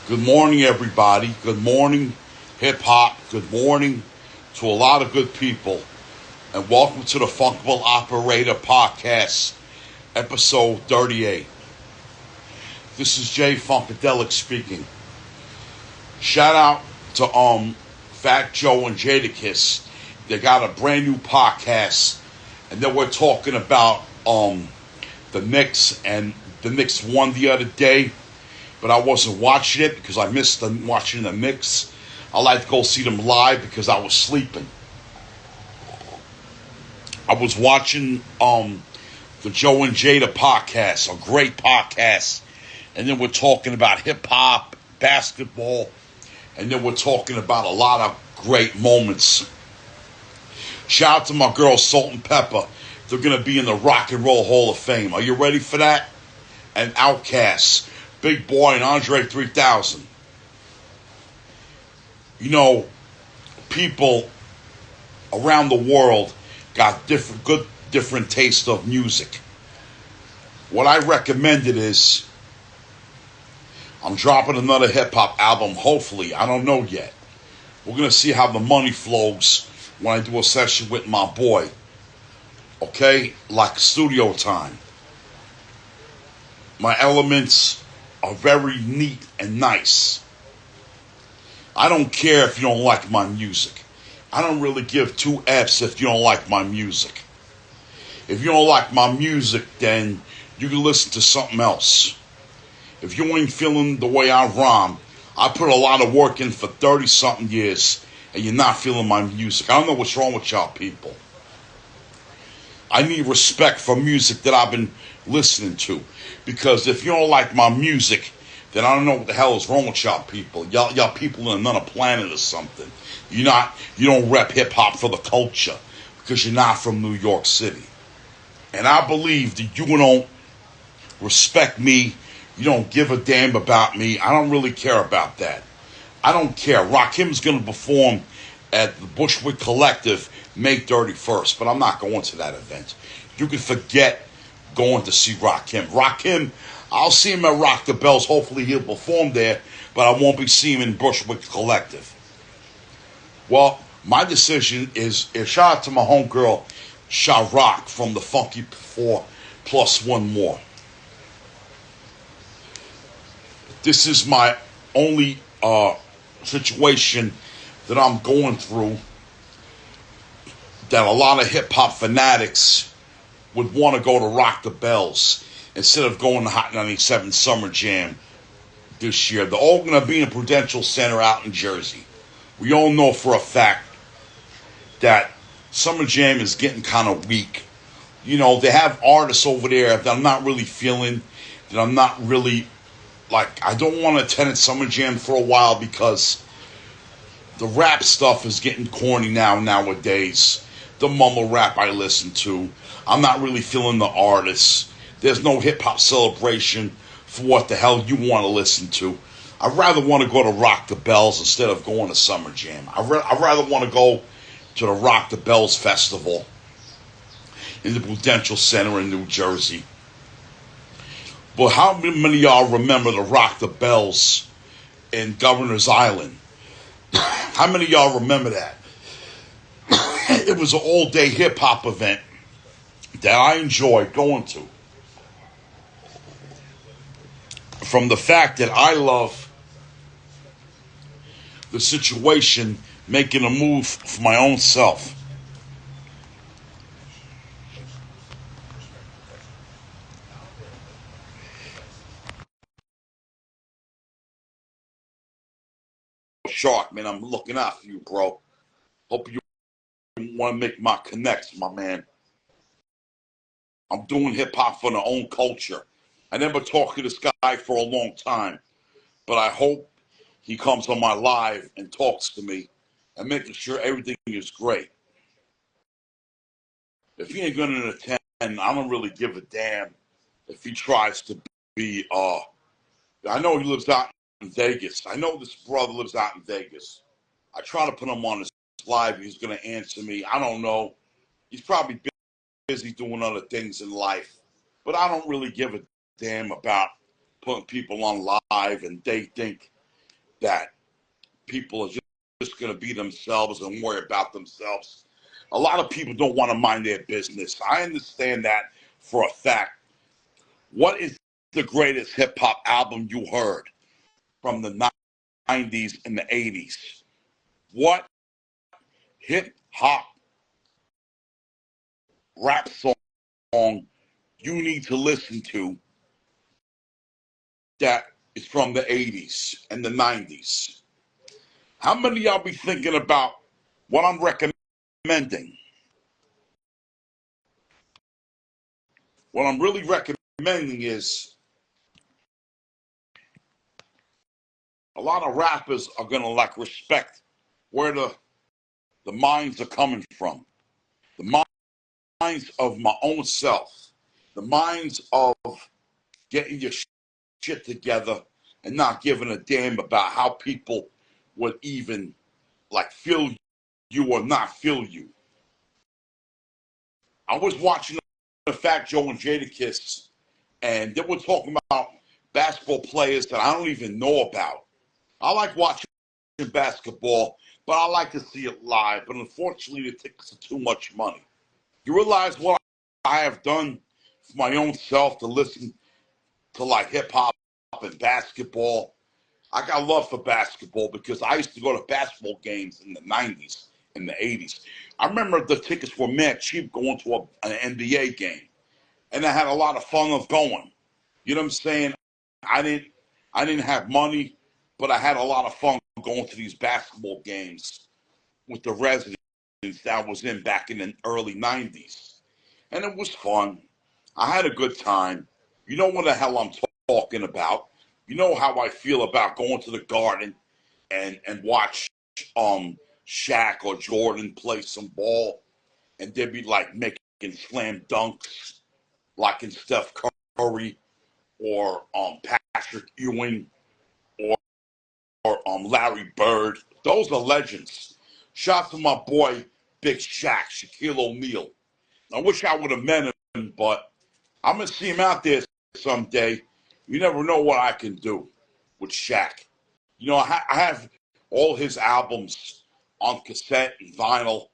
Good morning, everybody. Good morning, hip hop. Good morning to a lot of good people. And welcome to the Funkable Operator Podcast, episode 38. This is Jay Funkadelic speaking. Shout out to Fat Joe and Jadakiss. They got a brand new podcast, and then we're talking about the Knicks, and the Knicks won the other day. But I wasn't watching it because I missed watching the Knicks. I like to go see them live because I was sleeping. I was watching the Joe and Jada podcast, a great podcast. And then we're talking about hip-hop, basketball, and then we're talking about a lot of great moments. Shout out to my girl Salt and Pepper. They're going to be in the Rock and Roll Hall of Fame. Are you ready for that? And Outkast, Big Boy, and Andre 3000. You know, people around the world got different taste of music. What I recommended is I'm dropping another hip-hop album, hopefully. I don't know yet. We're going to see how the money flows when I do a session with my boy. Okay? Like studio time. My elements are very neat and nice. I don't care if you don't like my music. I don't really give two F's if you don't like my music. If you don't like my music, then you can listen to something else. If you ain't feeling the way I rhyme, I put a lot of work in for 30-something years, and you're not feeling my music. I don't know what's wrong with y'all people. I need respect for music that I've been listening to. Because if you don't like my music, then I don't know what the hell is wrong with y'all people. Y'all people in another planet or something. You don't rep hip hop for the culture because you're not from New York City. And I believe that you don't respect me. You don't give a damn about me. I don't really care about that. I don't care. Rakim's going to perform at the Bushwick Collective May 31st, but I'm not going to that event. You can forget going to see Rakim. Rakim, I'll see him at Rock the Bells. Hopefully he'll perform there, but I won't be seeing him in Bushwick Collective. Well, my decision is shout out to my homegirl, Sha Rock from the Funky 4 Plus One More. This is my only situation that I'm going through that a lot of hip-hop fanatics would want to go to Rock the Bells instead of going to Hot 97 Summer Jam this year. They're all going to be in Prudential Center out in Jersey. We all know for a fact that Summer Jam is getting kind of weak. You know, they have artists over there that I'm not really feeling, that I'm not really, I don't want to attend Summer Jam for a while because the rap stuff is getting corny nowadays. The mumble rap I listen to. I'm not really feeling the artists. There's no hip-hop celebration for what the hell you want to listen to. I'd rather want to go to Rock the Bells instead of going to Summer Jam. I'd rather want to go to the Rock the Bells Festival in the Prudential Center in New Jersey. But how many of y'all remember the Rock the Bells in Governor's Island? How many of y'all remember that? It was an all-day hip-hop event that I enjoyed going to. From the fact that I love the situation, making a move for my own self. Shark, man, I'm looking out for you, bro. Hope you want to make my connects, my man. I'm doing hip-hop for the own culture. I never talked to this guy for a long time, but I hope he comes on my live and talks to me and making sure everything is great. If he ain't going to attend, I don't really give a damn if he tries to be, I know he lives out in Vegas. I know this brother lives out in Vegas. I try to put him on his live. He's going to answer me. I don't know. He's probably busy doing other things in life. But I don't really give a damn about putting people on live and they think that people are just going to be themselves and worry about themselves. A lot of people don't want to mind their business. I understand that for a fact. What is the greatest hip hop album you heard from the 90s and the 80s? What hip hop rap song you need to listen to that is from the 80s and the 90s? How many of y'all be thinking about what I'm recommending? What I'm really recommending is a lot of rappers are gonna like respect where the minds are coming from. The minds of my own self. The minds of getting your shit together and not giving a damn about how people would even like feel you or not feel you. I was watching the Fat Joe and Jadakiss, and they were talking about basketball players that I don't even know about. I like watching basketball, but I like to see it live. But unfortunately, the tickets are too much money. You realize what I have done for my own self to listen to like hip hop and basketball. I got love for basketball because I used to go to basketball games in the 90s and the 80s. I remember the tickets were mad cheap going to an NBA game, and I had a lot of fun of going. You know what I'm saying? I didn't I didn't have money, but I had a lot of fun going to these basketball games with the residents that I was in back in the early 90s. And it was fun. I had a good time. You know what the hell I'm talking about. You know how I feel about going to the Garden and watch Shaq or Jordan play some ball, and they'd be like making slam dunks like in Steph Curry or Patrick Ewing or Larry Bird. Those are legends. Shout to my boy Big Shaq, Shaquille O'Neal. I wish I would have met him, but I'm gonna see him out there someday. You never know what I can do with Shaq. You know, I have all his albums on cassette and vinyl.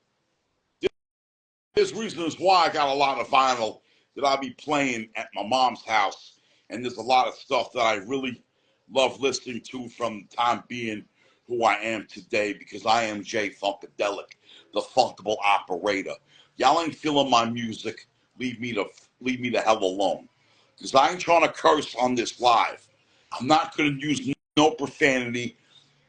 There's reasons why I got a lot of vinyl that I'll be playing at my mom's house, and there's a lot of stuff that I really love listening to from the time being who I am today, because I am Jay Funkadelic, the Funkable operator. Y'all ain't feeling my music. Leave me the hell alone, because I ain't trying to curse on this live. I'm not going to use no profanity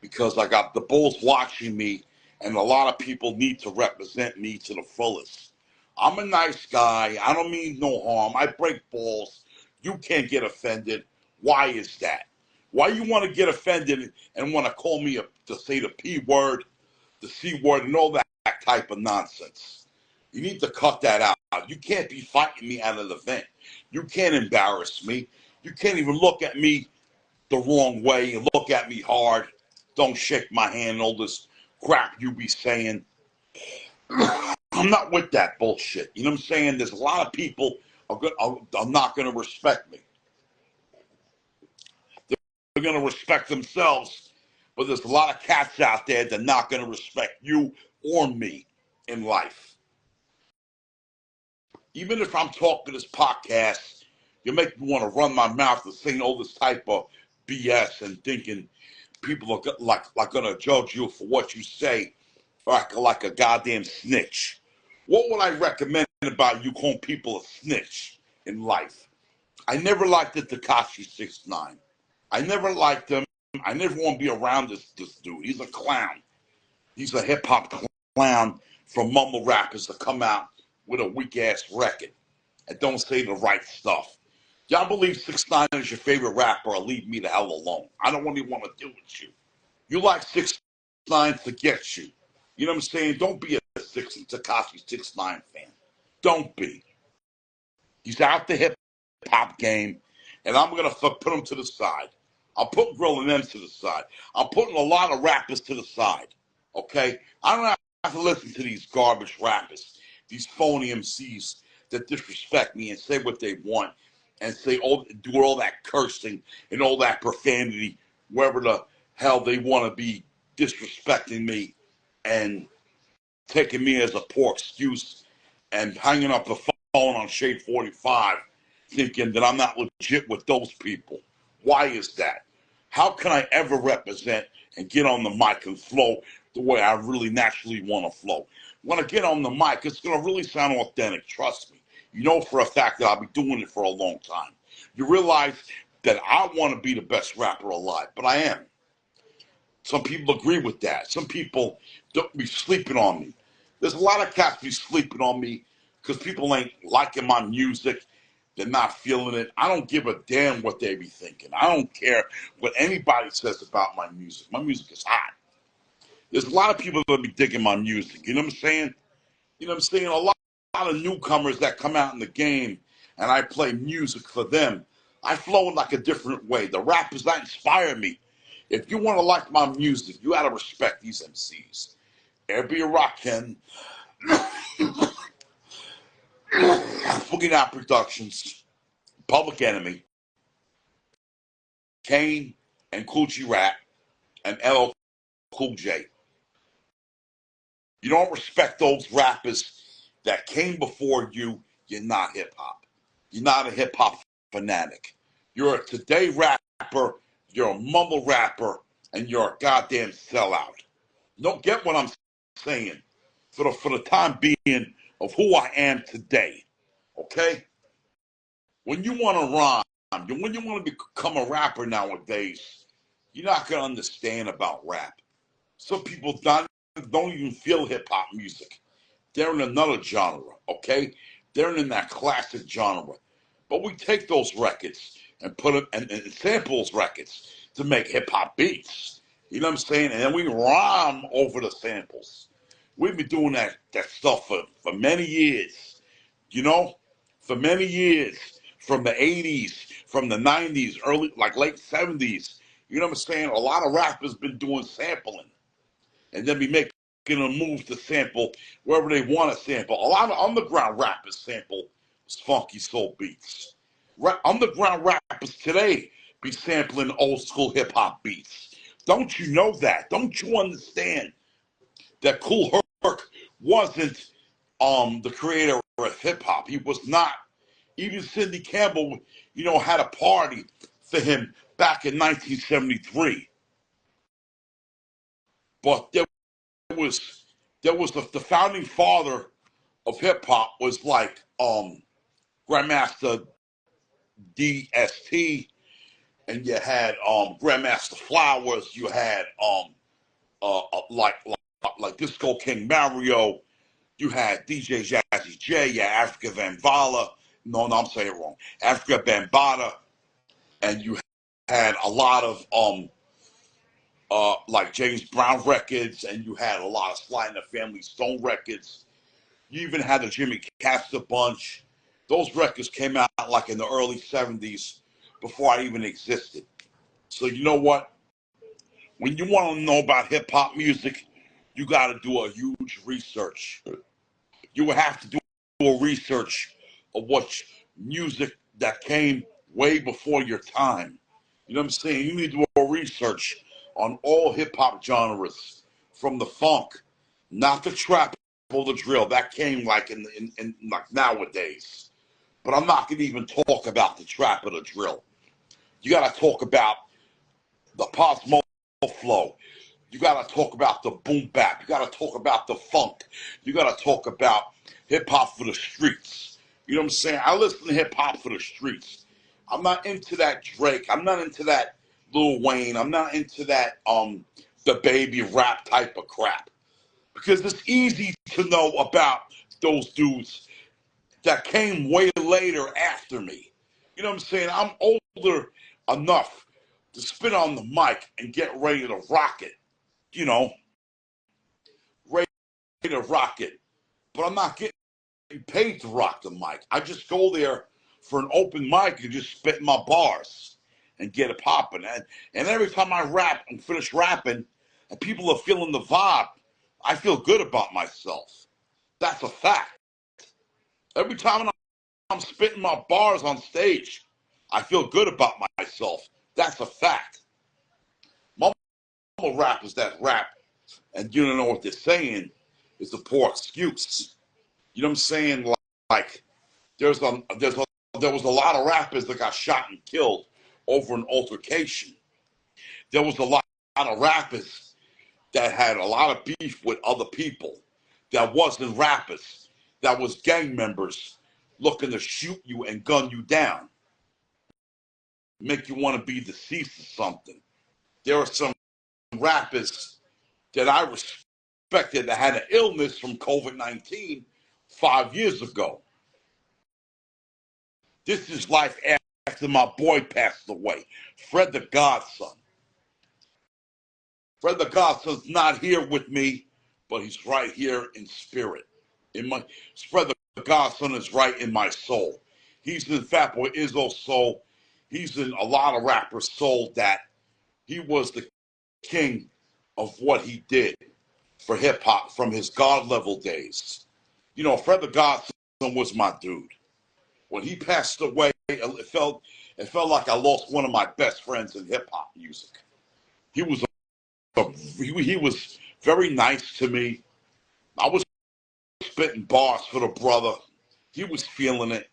because I got the Bulls watching me, and a lot of people need to represent me to the fullest. I'm a nice guy. I don't mean no harm. I break balls. You can't get offended. Why is that? Why you want to get offended and want to call me to say the P word, the C word, and all that type of nonsense? You need to cut that out. You can't be fighting me out of the vent. You can't embarrass me. You can't even look at me the wrong way and look at me hard. Don't shake my hand, all this crap you be saying. I'm not with that bullshit. You know what I'm saying? There's a lot of people are not going to respect me. They're going to respect themselves, but there's a lot of cats out there that are not going to respect you or me in life. Even if I'm talking this podcast, you make me want to run my mouth and saying all this type of BS and thinking people are like going to judge you for what you say like a goddamn snitch. What would I recommend about you calling people a snitch in life? I never liked the Tekashi 6ix9ine. I never liked him. I never want to be around this dude. He's a clown. He's a hip hop clown from mumble rappers that come out with a weak ass record and don't say the right stuff. Y'all believe 6ix9ine is your favorite rapper, or leave me the hell alone. I don't really want to deal with you. You like 6ix9ine, forget you. You know what I'm saying? Don't be a Tekashi 6ix9ine fan. Don't be. He's out the hip hop game, and I'm gonna put him to the side. I'm putting Grill and them to the side. I'm putting a lot of rappers to the side. Okay? I don't have to listen to these garbage rappers, these phony MCs that disrespect me and say what they want and say do all that cursing and all that profanity wherever hell, they want to be disrespecting me and taking me as a poor excuse and hanging up the phone on Shade 45 thinking that I'm not legit with those people. Why is that? How can I ever represent and get on the mic and flow the way I really naturally want to flow? When I get on the mic, it's going to really sound authentic, trust me. You know for a fact that I'll be doing it for a long time. You realize that I want to be the best rapper alive, but I am. Some people agree with that. Some people don't be sleeping on me. There's a lot of cats be sleeping on me because people ain't liking my music. They're not feeling it. I don't give a damn what they be thinking. I don't care what anybody says about my music. My music is hot. There's a lot of people that be digging my music. You know what I'm saying? You know what I'm saying? A lot of newcomers that come out in the game and I play music for them. I flow in like a different way. The rappers that inspire me. If you want to like my music, you got to respect these MCs. Airbnb Rockin', Boogie Out Productions, Public Enemy, Kane and Cool G Rap, and LL Cool J. You don't respect those rappers that came before you, you're not hip hop. You're not a hip hop fanatic. You're a today rapper, you're a mumble rapper, and you're a goddamn sellout. You don't get what I'm saying for the time being of who I am today. Okay? When you want to rhyme, when you want to become a rapper nowadays, you're not going to understand about rap. Some people don't even feel hip hop music. They're in another genre, okay? They're in that classic genre. But we take those records and put them and sample those records to make hip hop beats. You know what I'm saying? And then we rhyme over the samples. We've been doing that stuff for many years, you know? For many years. From the 80s, from the 90s, early, like late 70s. You know what I'm saying? A lot of rappers been doing sampling and then be making a move to sample wherever they want to sample. A lot of underground rappers sample funky soul beats. Underground rappers today be sampling old school hip hop beats. Don't you know that? Don't you understand that Kool Herc wasn't the creator of hip hop? He was not. Even Cindy Campbell, had a party for him back in 1973. But was the founding father of hip hop was like Grandmaster DST, and you had Grandmaster Flowers, you had like Disco King Mario, you had DJ Jazzy J, you had Africa Bambaataa, no, I'm saying it wrong, Africa Bambaataa, and you had a lot of like James Brown records, and you had a lot of Sly and the Family Stone records. You even had the Jimmy Castor bunch. Those records came out like in the early 70s before I even existed. So you know what? When you want to know about hip hop music, you got to do a huge research. You would have to do a research of what music that came way before your time. You know what I'm saying? You need to do a research on all hip hop genres, from the funk, not the trap or the drill. That came like in like nowadays. But I'm not gonna even talk about the trap or the drill. You gotta talk about the Posmo flow. You gotta talk about the boom bap. You gotta talk about the funk. You gotta talk about hip hop for the streets. You know what I'm saying? I listen to hip hop for the streets. I'm not into that Drake. I'm not into that Lil Wayne. I'm not into that the baby rap type of crap. Because it's easy to know about those dudes that came way later after me. You know what I'm saying? I'm older enough to spit on the mic and get ready to rock it. You know, ready to rock it. But I'm not getting paid to rock the mic. I just go there for an open mic and just spit my bars and get it popping. And every time I rap and finish rapping and people are feeling the vibe, I feel good about myself. That's a fact. Every time I'm spitting my bars on stage, I feel good about myself. That's a fact. mumble rappers that rap and you don't know what they're saying is a poor excuse. You know what I'm saying? Like there was a lot of rappers that got shot and killed over an altercation. There was a lot of rappers that had a lot of beef with other people that wasn't rappers, that was gang members looking to shoot you and gun you down, make you want to be deceased or something. There are some rappers that I respected that had an illness from COVID-19 5 years ago. This is life after my boy passed away, Fred the Godson. Fred the Godson's not here with me, but he's right here in spirit. Fred the Godson is right in my soul. He's in Fat Boy Izzo's soul. He's in a lot of rappers' soul that he was the king of what he did for hip hop from his God level days. You know, Fred the Godson was my dude. When he passed away, it felt like I lost one of my best friends in hip hop music. He was he was very nice to me. I was spitting bars for the brother. He was feeling it.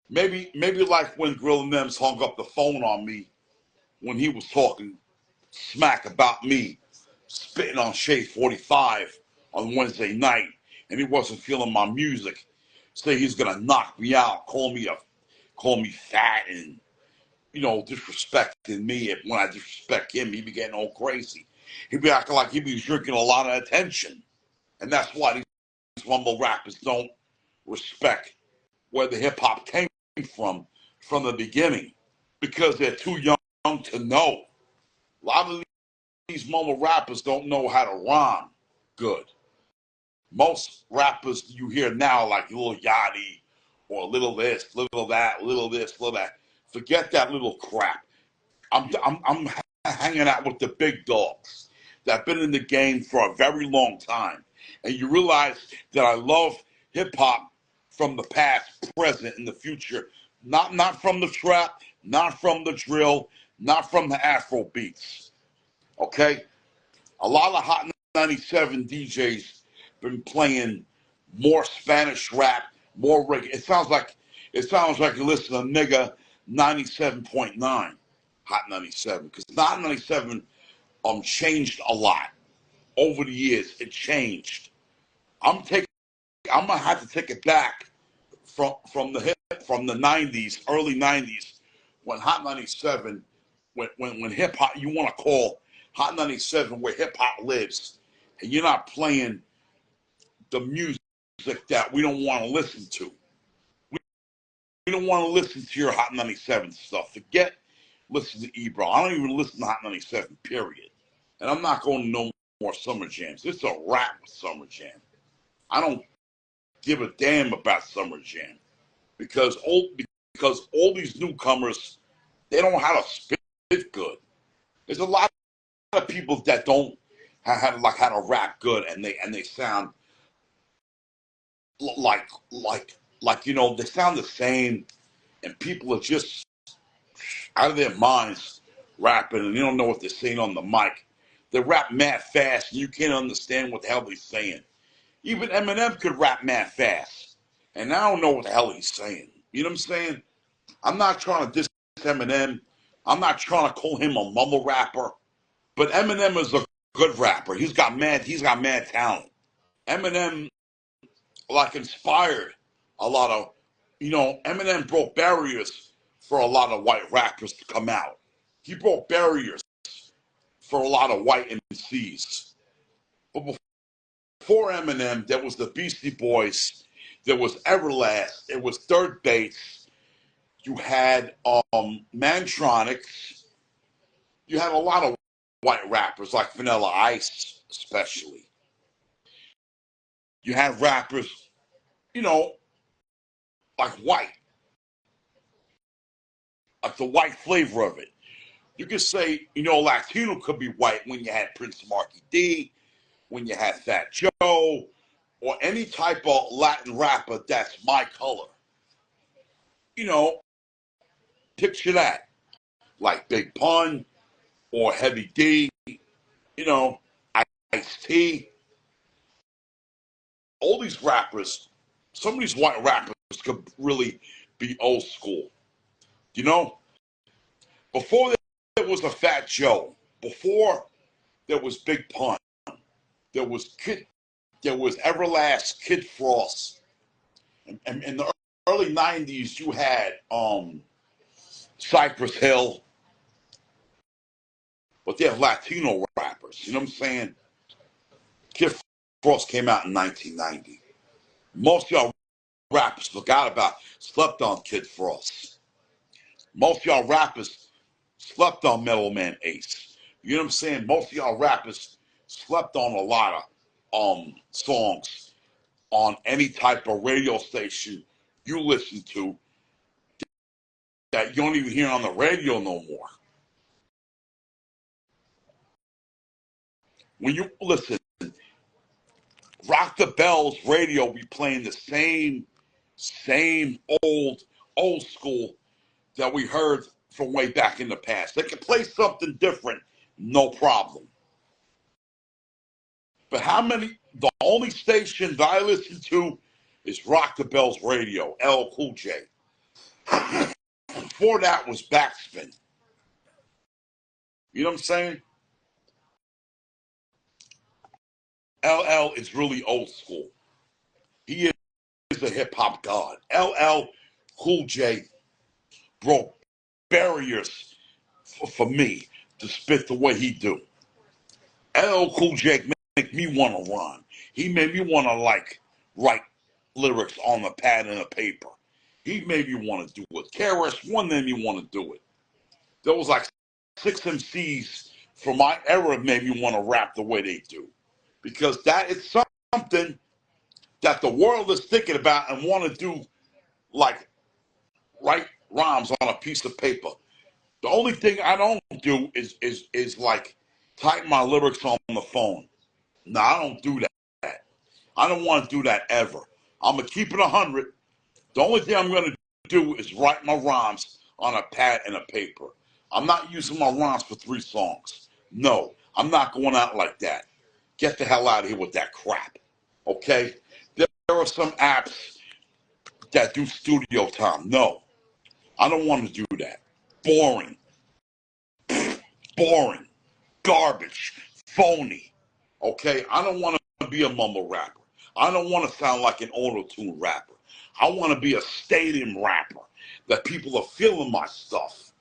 Maybe like when Grill and Nems hung up the phone on me when he was talking smack about me, spitting on Shade 45 on Wednesday night, and he wasn't feeling my music. Say he's gonna knock me out, call me fat, and disrespecting me. When I disrespect him, he be getting all crazy. He'd be acting like he be drinking a lot of attention, and that's why these mumble rappers don't respect where the hip hop came from the beginning, because they're too young to know. A lot of these mumble rappers don't know how to rhyme good. Most rappers you hear now, like Lil Yachty or Little this, Little that, Little this, Little that, forget that little crap. I'm hanging out with the big dogs that have been in the game for a very long time, and you realize that I love hip hop from the past, present, and the future. Not from the trap, not from the drill, not from the Afro beats. Okay, a lot of Hot 97 DJs been playing more Spanish rap, more reggae. It sounds like you listen to nigga 97.9 Hot 97, because Hot 97 changed a lot over the years. It changed. I'm gonna have to take it back from the 90s, early 90s, when Hot 97, when hip hop, you want to call Hot 97 where hip hop lives, and you're not playing the music that we don't want to listen to. We don't want to listen to your Hot 97 stuff. Listen to Ebro. I don't even listen to Hot 97, period. And I'm not going to no more Summer Jams. It's a wrap with Summer Jam. I don't give a damn about Summer Jam, because all these newcomers, they don't know how to spit good. There's a lot of people that don't have how to rap good, and they sound like they sound the same, and people are just out of their minds rapping, and they don't know what they're saying on the mic. They rap mad fast, and you can't understand what the hell they're saying. Even Eminem could rap mad fast, and I don't know what the hell he's saying. You know what I'm saying? I'm not trying to diss Eminem. I'm not trying to call him a mumble rapper, but Eminem is a good rapper. He's got mad talent. Eminem inspired a lot of, Eminem broke barriers for a lot of white rappers to come out. He broke barriers for a lot of white MCs. But before Eminem, there was the Beastie Boys, there was Everlast, there was Third Bass, you had Mantronics, you had a lot of white rappers like Vanilla Ice, especially. You had rappers, like white, like the white flavor of it. You could say, Latino could be white when you had Prince Marky D, when you had Fat Joe, or any type of Latin rapper that's my color. Picture that. like Big Pun or Heavy D, you know, Ice-T, all these rappers, some of these white rappers could really be old school. You know, before there was a Fat Joe, before there was Big Pun, there was Everlast, Kid Frost, and in the early '90s you had Cypress Hill, but they're Latino rappers. You know what I'm saying? Kid Frost came out in 1990. Most of y'all rappers forgot about, slept on Kid Frost. Most of y'all rappers slept on Metal Man Ace. You know what I'm saying? Most of y'all rappers slept on a lot of songs on any type of radio station you listen to that you don't even hear on the radio no more. When you listen, Rock the Bells radio be playing the same old school that we heard from way back in the past. They can play something different, no problem. But the only station that I listen to is Rock the Bells Radio, LL Cool J. Before that was Backspin. You know what I'm saying? LL is really old school. He is a hip hop god. LL Cool J broke barriers for me to spit the way he do. LL Cool J make me want to rhyme. He made me want to write lyrics on a pad and a paper. He made me want to do it. KRS-One made me want to do it. There was like 6 MCs from my era made me want to rap the way they do. Because that is something that the world is thinking about and want to do, like write rhymes on a piece of paper. The only thing I don't do is like type my lyrics on the phone. No, I don't do that. I don't want to do that ever. I'm gonna keep it 100. The only thing I'm gonna do is write my rhymes on a pad and a paper. I'm not using my rhymes for 3 songs. No, I'm not going out like that. Get the hell out of here with that crap. Okay? There are some apps that do studio time. No, I don't want to do that. Boring. Boring. Garbage. Phony. Okay? I don't want to be a mumble rapper. I don't want to sound like an auto-tune rapper. I want to be a stadium rapper that people are feeling my stuff.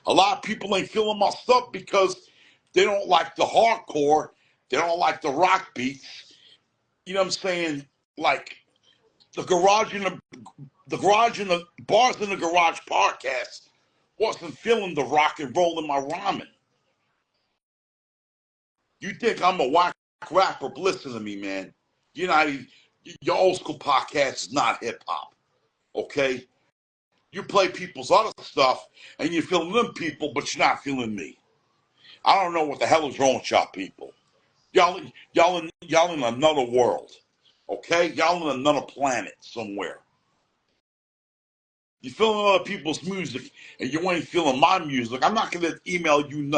A lot of people ain't feeling my stuff because they don't like the hardcore. They don't like the rock beats. You know what I'm saying? Like the garage and the bars in the garage podcast wasn't feeling the rock and roll in my rhyming. You think I'm a whack rapper? Listen to me, man. You're not even, your old school podcast is not hip hop. Okay? You play people's other stuff and you're feeling them people, but you're not feeling me. I don't know what the hell is wrong with y'all people. Y'all in another world. Okay? Y'all in another planet somewhere. You feeling other people's music and you ain't feeling my music. I'm not gonna email you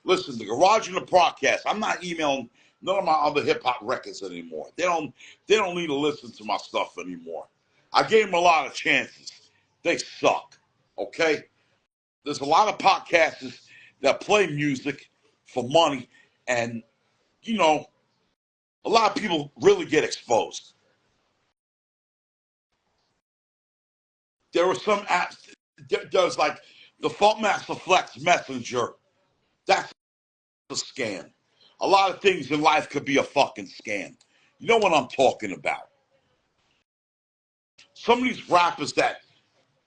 listen, the garage and the podcast, I'm not emailing none of my other hip hop records anymore. They don't need to listen to my stuff anymore. I gave them a lot of chances. They suck. Okay? There's a lot of podcasters that play music for money, and you know, a lot of people really get exposed. There are some apps. There's like the Funkmaster Flex Messenger. That's a scam. A lot of things in life could be a fucking scam. You know what I'm talking about. Some of these rappers that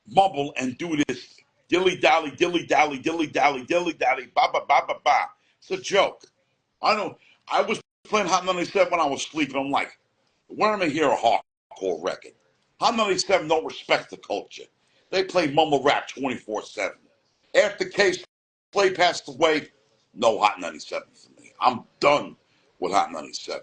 mumble and do this dilly dally, dilly dally, dilly dally, dilly dally, ba ba ba ba ba. It's a joke. I was playing Hot 97 when I was sleeping. I'm like, when am I hear a hardcore record? Hot 97 don't respect the culture. They play mumble rap 24/7. After Case Play passed away, no Hot 97 for me. I'm done with Hot 97.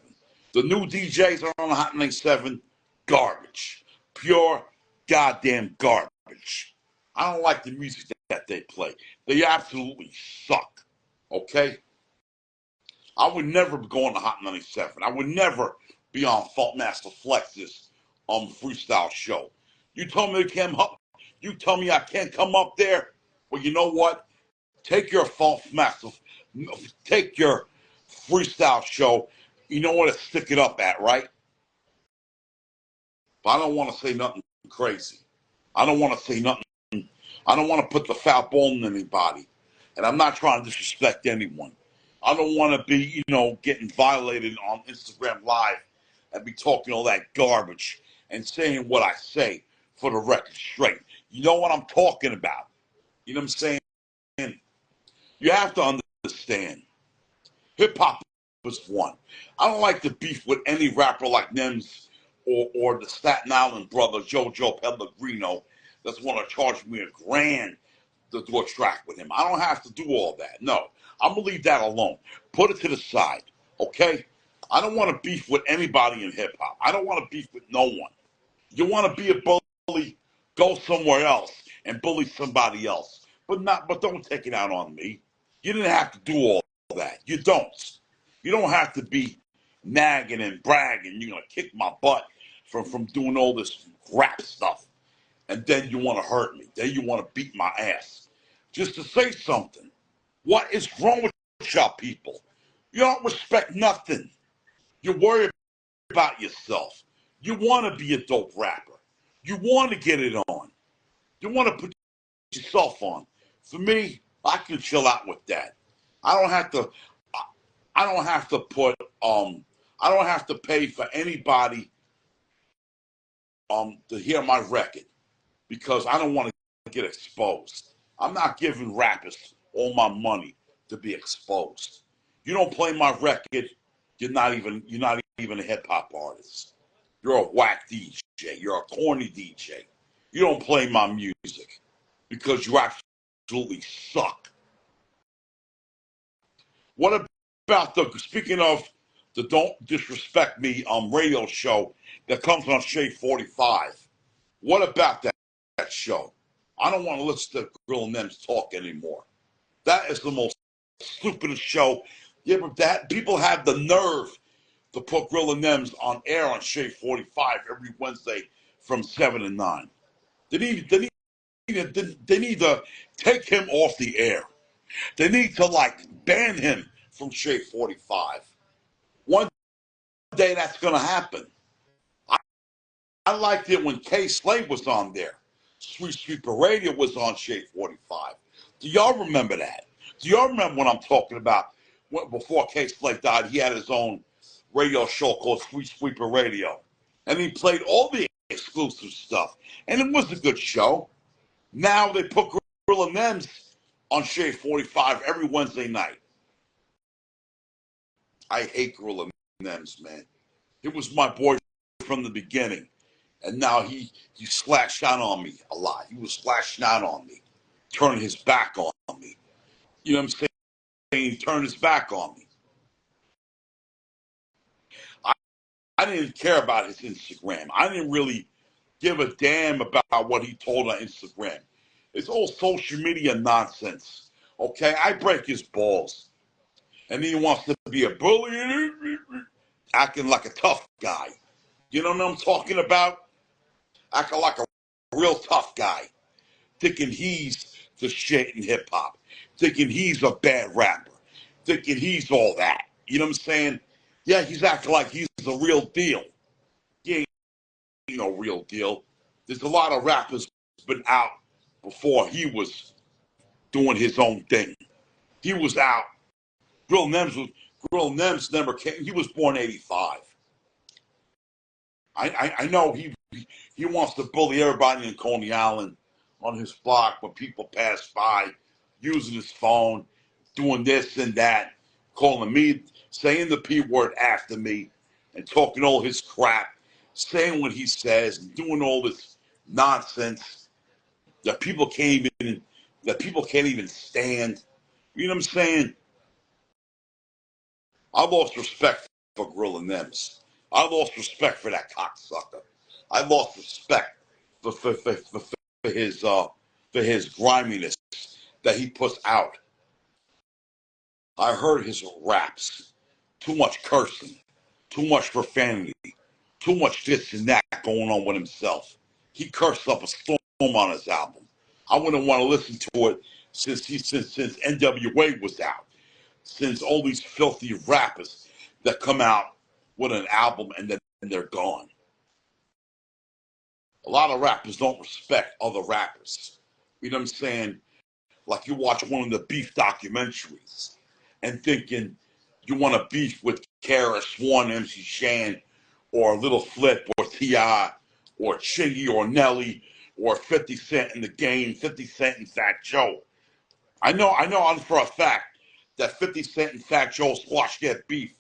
The new DJs are on Hot 97, garbage. Pure goddamn garbage. I don't like the music that they play. They absolutely suck. Okay? I would never go on the Hot 97. I would never be on Funkmaster Flex's freestyle show. You told me to come up. You tell me I can't come up there. Well, you know what? Take your Funkmaster, take your freestyle show. You know what to stick it up at, right? But I don't want to say nothing crazy. I don't want to say nothing. I don't want to put the foul ball in anybody. And I'm not trying to disrespect anyone. I don't want to be, getting violated on Instagram Live and be talking all that garbage and saying what I say for the record straight. You know what I'm talking about. You know what I'm saying? You have to understand. Hip hop was one. I don't like to beef with any rapper like Nems or the Staten Island brother JoJo Pellegrino that's want to charge me $1,000 to do a track with him. I don't have to do all that. No, I'm gonna leave that alone. Put it to the side, okay? I don't want to beef with anybody in hip hop. I don't want to beef with no one. You want to be a bully? Go somewhere else and bully somebody else, but don't take it out on me. You didn't have to do all that. You don't. You don't have to be nagging and bragging. You're gonna kick my butt from doing all this rap stuff, and then you want to hurt me. Then you want to beat my ass just to say something. What is wrong with y'all people? You don't respect nothing. You worry about yourself. You want to be a dope rapper. You want to get it on. You want to put yourself on. For me, I can chill out with that. I don't have to. I don't have to put. I don't have to pay for anybody to hear my record because I don't want to get exposed. I'm not giving rappers all my money to be exposed. You don't play my record, you're not even a hip hop artist. You're a whack DJ. You're a corny DJ. You don't play my music because you absolutely suck. What about speaking of the Don't Disrespect Me radio show that comes on Shade 45? What about that show? I don't want to listen to Grill and Them's talk anymore. That is the most stupidest show. Yeah, but that people have the nerve to put Grill and Them's on air on Shade 45 every Wednesday from 7 to 9. They need to take him off the air. They need to ban him from Shade 45. One day that's going to happen. I liked it when K Slade was on there. Sweet Sweeper Radio was on Shade 45. Do y'all remember that? Do y'all remember what I'm talking about? Before K Slade died, he had his own radio show called Sweet Sweeper Radio. And he played all the exclusive stuff. And it was a good show. Now they put Gorilla Nems on Shade 45 every Wednesday night. I hate Gorilla Nems, man. He was my boy from the beginning. And now he slashed out on me a lot. He was slashing out on me, turning his back on me. You know what I'm saying? He turned his back on me. I didn't care about his Instagram. I didn't really give a damn about what he told on Instagram. It's all social media nonsense. Okay? I break his balls. And he wants to be a bully, acting like a tough guy. You know what I'm talking about? Acting like a real tough guy. Thinking he's the shit in hip hop. Thinking he's a bad rapper. Thinking he's all that. You know what I'm saying? Yeah, he's acting like he's the real deal. He ain't no real deal. There's a lot of rappers been out before he was doing his own thing. He was out. Grill Nems never came. He was born 85. I know he wants to bully everybody in Coney Island on his block when people pass by, using his phone, doing this and that, calling me, saying the P word after me, and talking all his crap, saying what he says, and doing all this nonsense that people can't even stand. You know what I'm saying? I lost respect for Gorilla Nems. I lost respect for that cocksucker. I lost respect for his for his griminess that he puts out. I heard his raps. Too much cursing, too much profanity, too much this and that going on with himself. He cursed up a storm on his album. I wouldn't want to listen to it since NWA was out, since all these filthy rappers that come out with an album and then they're gone. A lot of rappers don't respect other rappers. You know what I'm saying? Like you watch one of the beef documentaries and thinking you want to beef with KRS-One, MC Shan, or Little Flip, or T.I., or Chingy, or Nelly, or 50 Cent in the Game, 50 Cent and Fat Joe. I know for a fact that 50 Cent and Fat Joe squashed their beef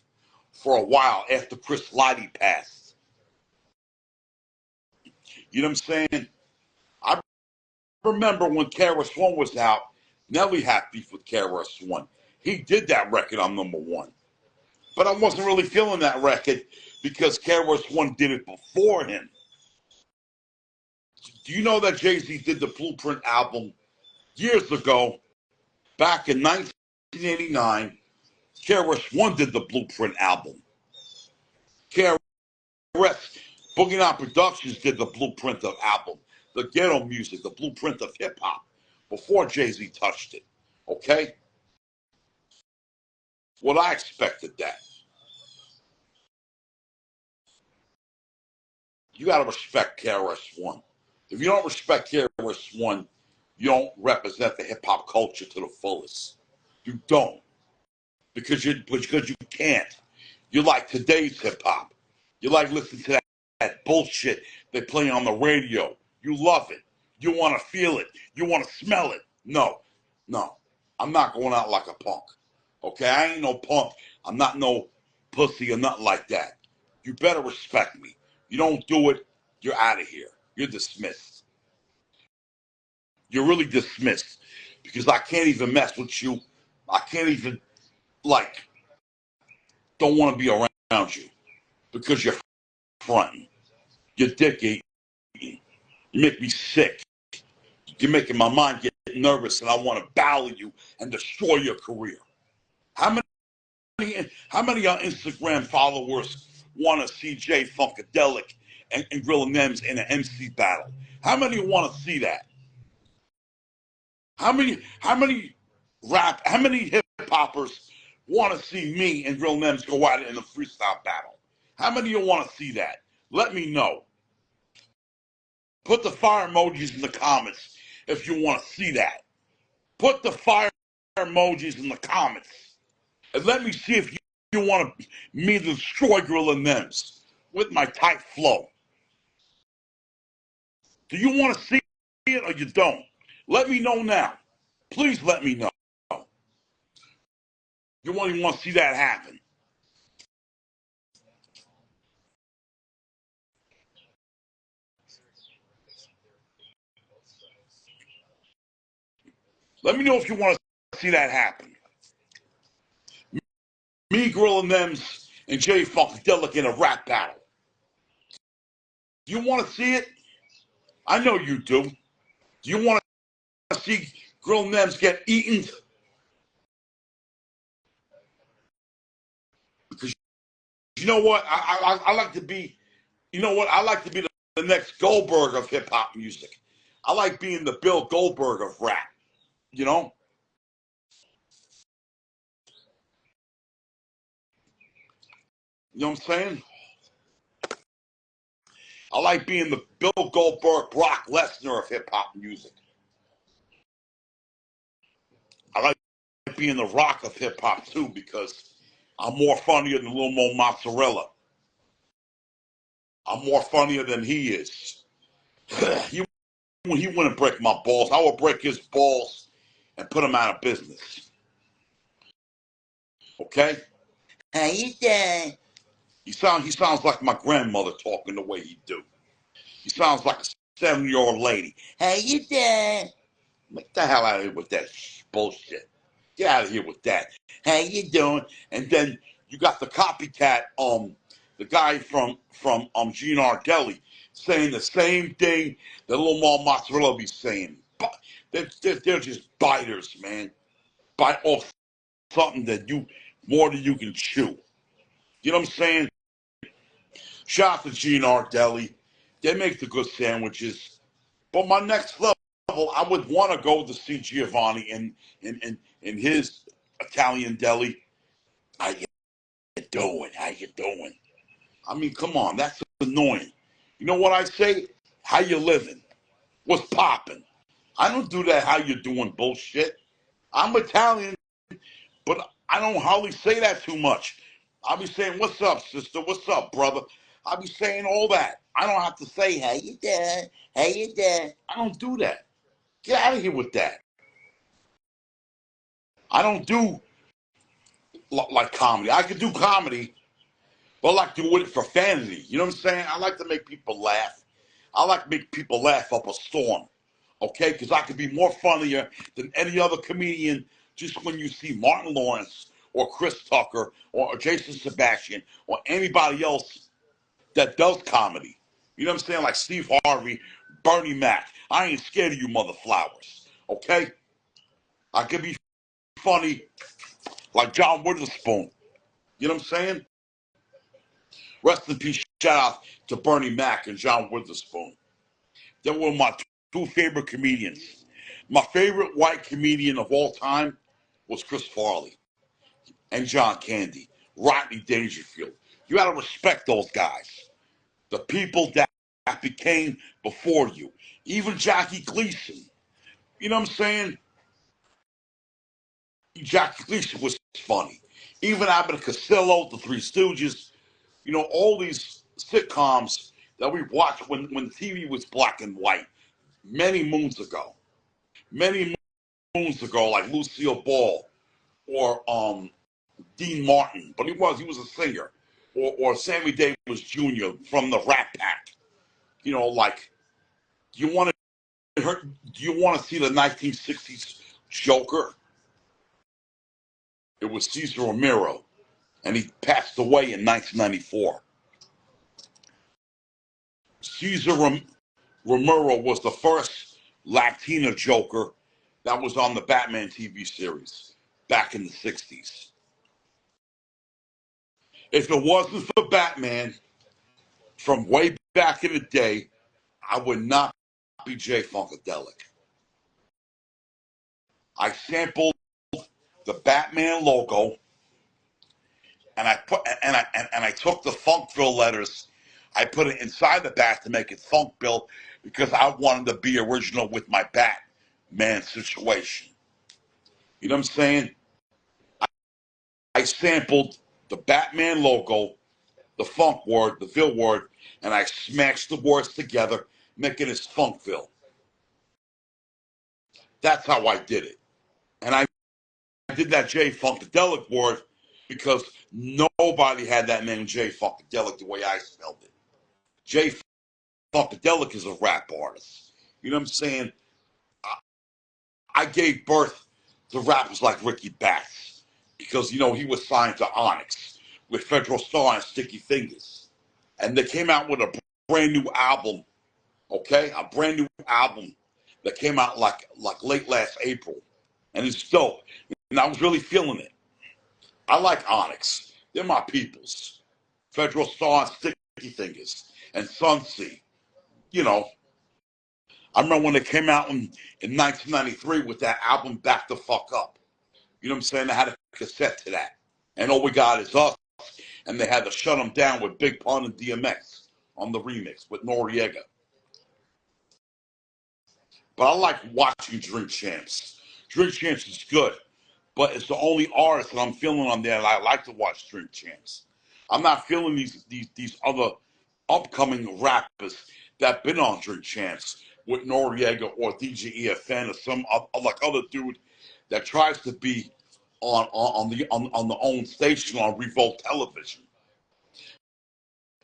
for a while after Chris Lighty passed. You know what I'm saying? I remember when KRS-One was out, Nelly had beef with KRS-One. He did that record on #1. But I wasn't really feeling that record because KRS-One did it before him. Do you know that Jay-Z did the Blueprint album years ago? Back in 1989, KRS-One did the Blueprint album. KRS, Boogie Down Productions did the Blueprint of album, the ghetto music, the blueprint of hip-hop, before Jay-Z touched it. Okay? Well, I expected that. You got to respect KRS-One. If you don't respect KRS-One, you don't represent the hip-hop culture to the fullest. You don't. Because you can't. You like today's hip-hop. You like listening to that bullshit they play on the radio. You love it. You want to feel it. You want to smell it. No. I'm not going out like a punk. Okay? I ain't no punk. I'm not no pussy or nothing like that. You better respect me. You don't do it, you're out of here. You're dismissed. You're really dismissed. Because I can't even mess with you. I can't even, don't want to be around you. Because you're fronting. You're dick eating. You make me sick. You're making my mind get nervous, and I want to battle you and destroy your career. How many Instagram followers want to see Jay Funkadelic and Gorilla Nems in an MC battle? How many want to see that? How many hip hoppers want to see me and Gorilla Nems go at it in a freestyle battle? How many of you want to see that? Let me know. Put the fire emojis in the comments if you want to see that. Put the fire emojis in the comments. And let me see if you want me to destroy Gorilla Nems with my tight flow. Do you want to see it or you don't? Let me know now. Please let me know. You want to see that happen. Let me know if you want to see that happen. Me, Gorilla Nems, and Jay Funkadelic in a rap battle. Do you want to see it? I know you do. Do you want to see Gorilla Nems get eaten? Because you know what? I like to be, I like to be the next Goldberg of hip-hop music. I like being the Bill Goldberg of rap, you know? You know what I'm saying? I like being the Bill Goldberg, Brock Lesnar of hip-hop music. I like being the Rock of hip-hop, too, because I'm more funnier than Lil Mo Mozzarella. I'm more funnier than he is. He wouldn't break my balls. I would break his balls and put him out of business. Okay? How you doing? He sounds like my grandmother talking the way he do. He sounds like a 7-year-old lady. How you doing? Get the hell out of here with that bullshit. Get out of here with that. How you doing? And then you got the copycat, the guy from Gene Ardelli saying the same thing that Lil Mo Mozzarella be saying. They're just biters, man. Bite off something that you more than you can chew. You know what I'm saying? Shout out to G&R Deli. They make the good sandwiches. But my next level, I would want to go to see Giovanni in his Italian deli. How you doing? How you doing? I mean, come on, that's annoying. You know what I say? How you living? What's popping? I don't do that how you doing bullshit. I'm Italian, but I don't hardly say that too much. I'll be saying, what's up, sister? What's up, brother? I'll be saying all that. I don't have to say, how you doing? How you doing? I don't do that. Get out of here with that. I don't do like comedy. I can do comedy, but I like to do it for vanity. You know what I'm saying? I like to make people laugh. I like to make people laugh up a storm. Okay? Because I could be more funnier than any other comedian just when you see Martin Lawrence or Chris Tucker or Jason Sebastian or anybody else that does comedy. You know what I'm saying? Like Steve Harvey, Bernie Mac. I ain't scared of you mother flowers. Okay? I could be funny like John Witherspoon. You know what I'm saying? Rest in peace. Shout out to Bernie Mac and John Witherspoon. They were my two favorite comedians. My favorite white comedian of all time was Chris Farley and John Candy, Rodney Dangerfield. You got to respect those guys. The people that became before you. Even Jackie Gleason. You know what I'm saying? Jackie Gleason was funny. Even Abbott and Costello, The Three Stooges, you know, all these sitcoms that we watched when the TV was black and white many moons ago. Many moons ago, like Lucille Ball or Dean Martin, but he was a singer. Or Sammy Davis Jr. from the Rat Pack. You know, like, do you want to see the 1960s Joker? It was Cesar Romero, and he passed away in 1994. Cesar Romero was the first Latina Joker that was on the Batman TV series back in the 60s. If it wasn't for Batman from way back in the day, I would not be Jay Funkadelic. I sampled the Batman logo and I took the Funkville letters. I put it inside the bat to make it Funkville because I wanted to be original with my Batman situation. You know what I'm saying? I sampled the Batman logo, the funk word, the Ville word, and I smashed the words together, making it Funkville. That's how I did it. And I did that J Funkadelic word because nobody had that name J Funkadelic the way I spelled it. J Funkadelic is a rap artist. You know what I'm saying? I gave birth to rappers like Ricky Bass because, you know, he was signed to Onyx with Federal Star and Sticky Fingers. And they came out with a brand new album, okay? A brand new album that came out like late last April. And it's dope. And I was really feeling it. I like Onyx. They're my peoples. Federal Star and Sticky Fingers and Sunsea. You know, I remember when they came out in 1993 with that album Back the Fuck Up. You know what I'm saying? They had a cassette to that. And All We Got Is Us. And they had to shut them down with Big Pun and DMX on the remix with Noriega. But I like watching Drink Champs. Drink Champs is good. But it's the only artist that I'm feeling on there that I like to watch Drink Champs. I'm not feeling these other upcoming rappers that been on Drink Champs with Noriega or DJ EFN or some like other dude that tries to be on the own station on Revolt Television.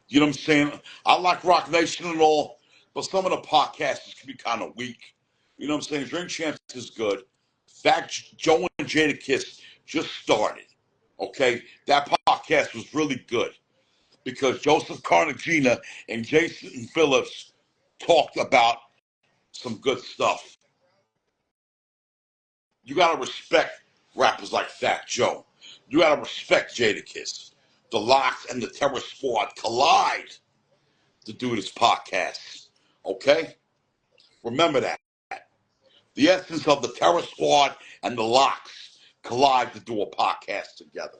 You know what I'm saying? I like Rock Nation and all, but some of the podcasts can be kind of weak. You know what I'm saying? Drink Champs is good. Fact, Joe and Jada Kiss just started. Okay, that podcast was really good because Joseph Cartagena and Jason Phillips talked about some good stuff. You gotta respect rappers like Fat Joe. You gotta respect Jadakiss. The Locks and the Terror Squad collide to do this podcast. Okay? Remember that. The essence of the Terror Squad and the Locks collide to do a podcast together.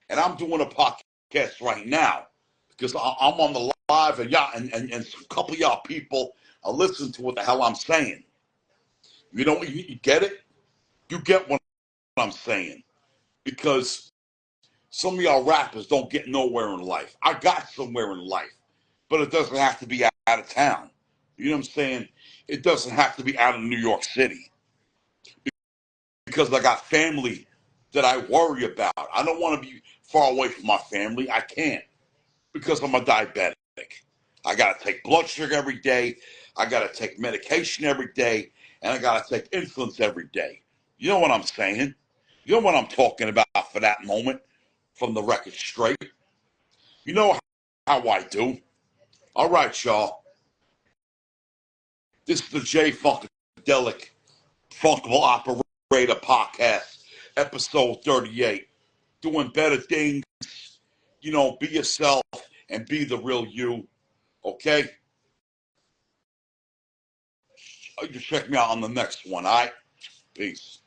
And I'm doing a podcast right now because I'm on the live and y'all and a couple of y'all people are listening to what the hell I'm saying. You get it? You get what I'm saying. Because some of y'all rappers don't get nowhere in life. I got somewhere in life, but it doesn't have to be out of town. You know what I'm saying? It doesn't have to be out of New York City because I got family that I worry about. I don't want to be far away from my family. I can't because I'm a diabetic. I got to take blood sugar every day. I got to take medication every day. And I got to take insulin every day. You know what I'm saying? You know what I'm talking about for that moment from the record straight? You know how I do. All right, y'all. This is the J Funkadelic Funkable Operator Podcast, episode 38. Doing better things. You know, be yourself and be the real you. Okay? You can check me out on the next one, all right? Peace.